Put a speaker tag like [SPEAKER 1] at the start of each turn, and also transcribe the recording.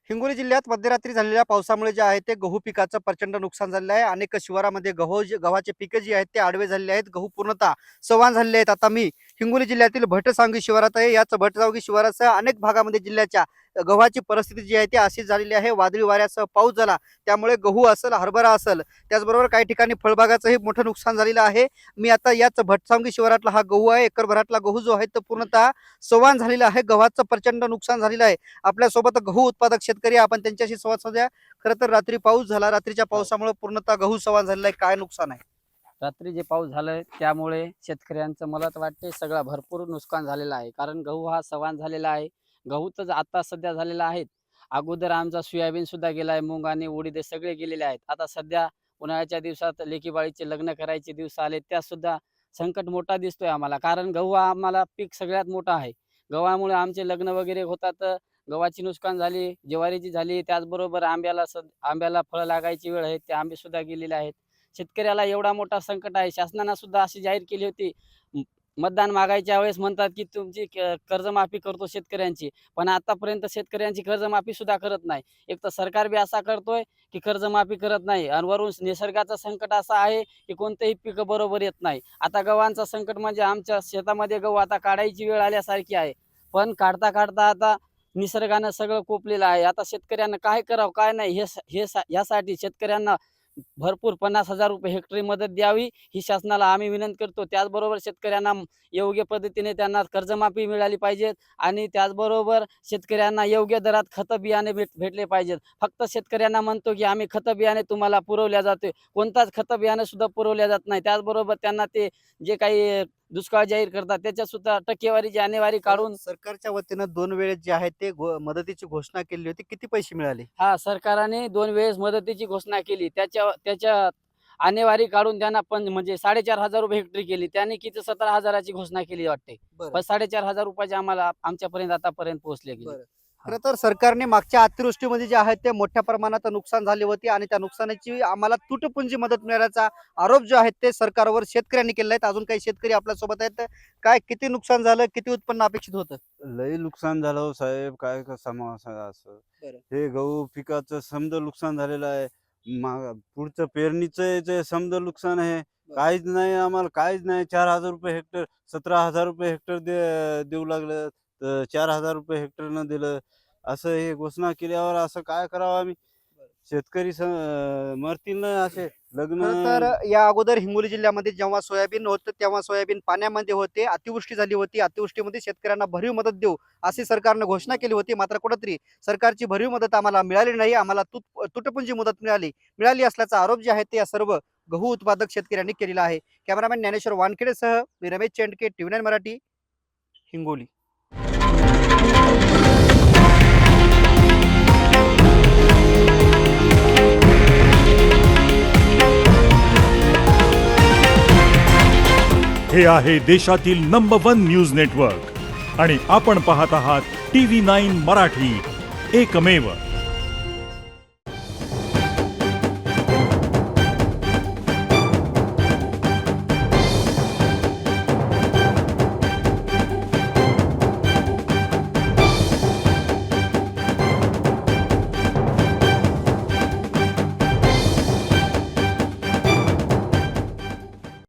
[SPEAKER 1] हिंगोली जिल्ह्यात मध्यरात्री झालेल्या पावसामुळे जे आहे ते गहू पिकाचं प्रचंड नुकसान झालेलं आहे। अनेक शिवारामध्ये गव्हाचे पिके जी आहेत ते आडवे झालेले आहेत। गहू पूर्णतः सवान झालेले आहेत। आता मी हिंगोली जिल्ह्यातील भटसांगी शिवारात आहे। याच भटसांगी शिवारासह अनेक भागामध्ये जिल्ह्याच्या गव्हाची परिस्थिती जी आहे ती अशीच झालेली आहे। वादळी वाऱ्यासह पाऊस झाला त्यामुळे गहू असेल, हरभरा असेल, त्याचबरोबर काही ठिकाणी फळबागाचंही मोठं नुकसान झालेलं आहे। मी आता याच भटसांगी शिवारातला हा गहू आहे। एकरभरातला गहू जो आहे तो पूर्णतः सवान झालेला आहे। गव्हाचं प्रचंड नुकसान झालेलं आहे। आपल्यासोबत गहू उत्पादक शेतकरी आपण त्यांच्याशी संवाद साधूया। खरं तर रात्री पाऊस झाला, रात्रीच्या पावसामुळे पूर्णतः गहू सवान झालेला आहे। काय नुकसान आहे?
[SPEAKER 2] रात्री जे पाऊस झालाय त्यामुळे शेतकऱ्यांचं मला तर वाटते सगळं भरपूर नुकसान झालेलं आहे। कारण गहू हा सवान झालेला आहे। गहू तर आता सध्या झालेला आहे। अगोदर आमचा सोयाबीन सुद्धा गेलाय, मूग आणि उडीद सगळे गेलेले आहेत। आता सध्या उन्हाळ्याच्या दिवसात लेकीबाळीचे लग्न करायचे दिवस आले, त्यात सुद्धा संकट मोठा दिसतोय आम्हाला। कारण गहू हा आम्हाला पीक सगळ्यात मोठा आहे। गव्हामुळे आमचे लग्न वगैरे होतात, गव्हाची नुकसान झाली, ज्वारीची झाली, त्याचबरोबर आंब्याला फळं लागायची वेळ आहे, ते आंबे सुद्धा गेलेले आहेत। शेतकऱ्याला एवढा मोठा संकट आहे। शासनानं सुद्धा अशी जाहीर केली होती, म मतदान मागायच्या वेळेस म्हणतात की तुमची कर्जमाफी करतो शेतकऱ्यांची, पण आतापर्यंत शेतकऱ्यांची कर्जमाफी सुद्धा करत नाही। एक तर सरकार बी असा करतोय की कर्जमाफी करत नाही, आणि वरून निसर्गाचं संकट असं आहे की कोणतेही पीक बरोबर येत नाही। आता गव्हाचं संकट म्हणजे आमच्या शेतामध्ये गहू आता काढायची वेळ आल्यासारखी आहे, पण काढता काढता आता निसर्गानं सगळं कोपलेलं आहे। आता शेतकऱ्यांना काय करावं काय नाही यासाठी शेतकऱ्यांना भरपूर 50,000 रुपये हेक्टरी मदत द्यावी, ही शासनाला आम्ही विनंती करतो। त्याचबरोबर शेतकऱ्यांना योग्य पद्धतीने त्यांना कर्जमाफी मिळाली पाहिजे, आणि त्याचबरोबर शेतकऱ्यांना योग्य दरात खतं बियाणे भेटले पाहिजेत। फक्त शेतकऱ्यांना म्हणतो की आम्ही खतं बियाणे तुम्हाला पुरवल्या जाते, कोणताच खतं बियाणे सुद्धा पुरवल्या जात नाही। त्याचबरोबर त्यांना ते जे काही दुष्काळ जाहीर करतात त्याच्यात सुद्धा टक्केवारी जानेवारी काढून
[SPEAKER 1] सरकारच्या वतीनं 2 वेळेस जे आहे ते मदतीची घोषणा केली होती। किती पैसे मिळाले?
[SPEAKER 2] सरकारने 2 वेळेस मदतीची घोषणा केली। त्याच्या आणेवारी काढून त्यांना पण म्हणजे 4,500 रुपये हेक्टरी केली। त्याने किती 17,000 ची घोषणा केली वाटते।
[SPEAKER 1] बरं.
[SPEAKER 2] पण 4,500 रुपयाचे आम्हाला आमच्यापर्यंत आतापर्यंत पोहोचले गेले।
[SPEAKER 1] बरं. खरं तर सरकारने मागच्या अतिवृष्टीमध्ये जे आहे ते मोठ्या प्रमाणात नुकसान झाले होते आणि त्या नुकसानाची आम्हाला तुटपुंजी मदत मिळाल्याचा आरोप जो आहे ते सरकारवर शेतकऱ्यांनी केलेला आहे। अजून काही शेतकरी आपल्या सोबत आहेत। काय किती नुकसान झालं? किती उत्पन्न अपेक्षित होतं?
[SPEAKER 3] लई नुकसान झालं हो साहेब, काय सांगावं असं.
[SPEAKER 1] बरं.
[SPEAKER 3] हे गहू पिकाचं समद नुकसान झालेलं आहे. पुढचं पेरणीचं जे समद नुकसान आहे. काहीच नाही, आम्हाला काहीच नाही. 4,000 रुपये हेक्टर, 17,000 रुपये हेक्टर देऊ लागलं. तर 4,000 रुपये हेक्टरनं दिलं. असं हे घोषणा केल्यावर असं काय करावं आम्ही? शेतकरी मरतील ना असे लग्न.
[SPEAKER 1] खरं तर या अगोदर हिंगोली जिल्ह्यामध्ये जेव्हा सोयाबीन होतं तेव्हा सोयाबीन पाण्यामध्ये होते, अतिवृष्टी झाली होती। अतिवृष्टीमध्ये शेतकऱ्यांना भरीव मदत देऊ अशी सरकारनं घोषणा केली होती। मात्र कुठेतरी सरकारची भरीव मदत आम्हाला मिळाली नाही। आम्हाला तुटपुंजी मदत मिळाली असल्याचा आरोप जे आहे ते या सर्व गहू उत्पादक शेतकऱ्यांनी केलेला आहे। कॅमेरामॅन ज्ञानेश्वर वानखेडेसह मी रमेश चेंडके, TV9 मराठी, हिंगोली।
[SPEAKER 4] हे आहे देशातील नंबर 1 न्यूज नेटवर्क आणि आपण पाहत आहात TV9 मराठी, एकमेव।